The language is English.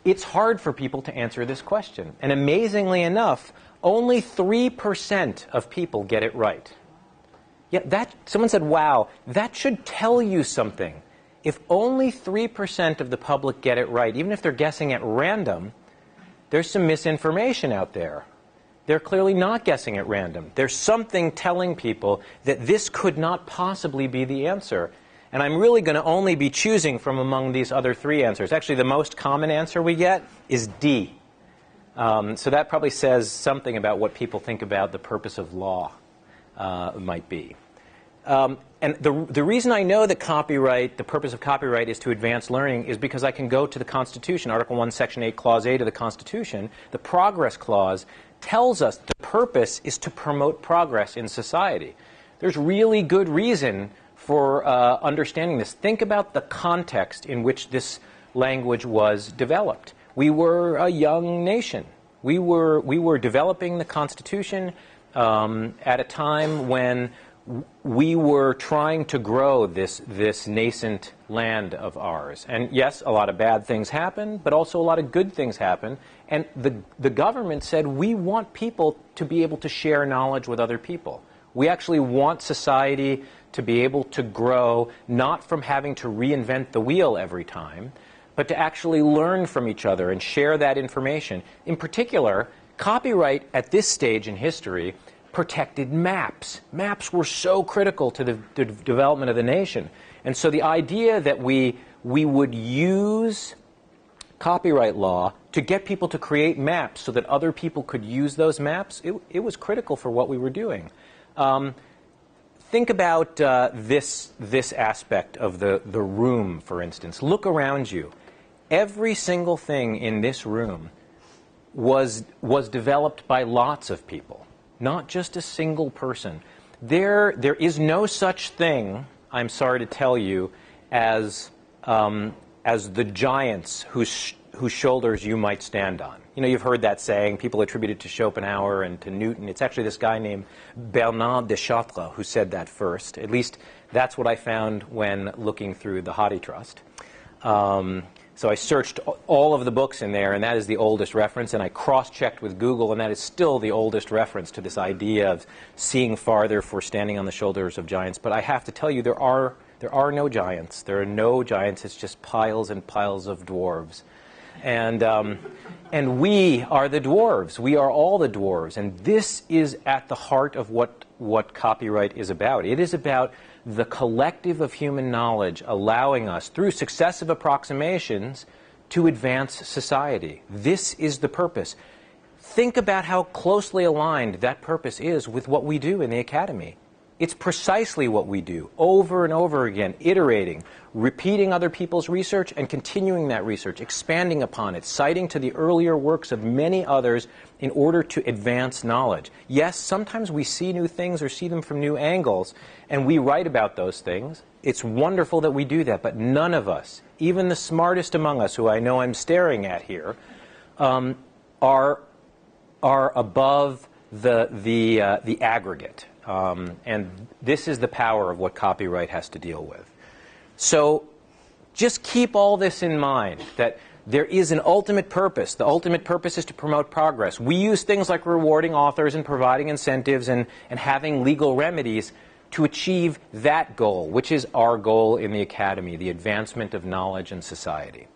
it's hard for people to answer this question. And amazingly enough, only 3% of people get it right. Yet someone said, wow, that should tell you something. If only 3% of the public get it right, even if they're guessing at random, there's some misinformation out there. They're clearly not guessing at random. There's something telling people that this could not possibly be the answer. And I'm really going to only be choosing from among these other three answers. Actually, the most common answer we get is D. So that probably says something about what people think about the purpose of law might be. And the reason I know that copyright, the purpose of copyright is to advance learning is because I can go to the Constitution. Article 1, Section 8, Clause 8 of the Constitution, the Progress Clause, tells us the purpose is to promote progress in society. There's really good reason for understanding this. Think about the context in which this language was developed. We were a young nation. We were developing the Constitution at a time when we were trying to grow this nascent land of ours. And yes, a lot of bad things happen, but also a lot of good things happen. And the government said, we want people to be able to share knowledge with other people. We actually want society to be able to grow, not from having to reinvent the wheel every time, but to actually learn from each other and share that information. In particular, copyright at this stage in history protected maps. Maps were so critical to the development of the nation. And so the idea that we would use copyright law to get people to create maps so that other people could use those maps, it was critical for what we were doing. Think about this aspect of the room, for instance. Look around you. Every single thing in this room was developed by lots of people, not just a single person. There is no such thing, I'm sorry to tell you, as the giants whose shoulders you might stand on. You know, you've heard that saying. People attribute it to Schopenhauer and to Newton. It's actually this guy named Bernard de Chartres who said that first. At least that's what I found when looking through the Hathi Trust. So I searched all of the books in there, and that is the oldest reference. And I cross-checked with Google, and that is still the oldest reference to this idea of seeing farther for standing on the shoulders of giants. But I have to tell you, there are no giants. There are no giants. It's just piles and piles of dwarves. And we are the dwarves. We are all the dwarves. And this is at the heart of what copyright is about. It is about the collective of human knowledge allowing us, through successive approximations, to advance society. This is the purpose. Think about how closely aligned that purpose is with what we do in the academy. It's precisely what we do, over and over again, iterating, repeating other people's research and continuing that research, expanding upon it, citing to the earlier works of many others in order to advance knowledge. Yes, sometimes we see new things or see them from new angles, and we write about those things. It's wonderful that we do that, but none of us, even the smartest among us, who I know I'm staring at here, are above the aggregate. And this is the power of what copyright has to deal with. So just keep all this in mind, that there is an ultimate purpose. The ultimate purpose is to promote progress. We use things like rewarding authors and providing incentives and having legal remedies to achieve that goal, which is our goal in the academy, the advancement of knowledge and society.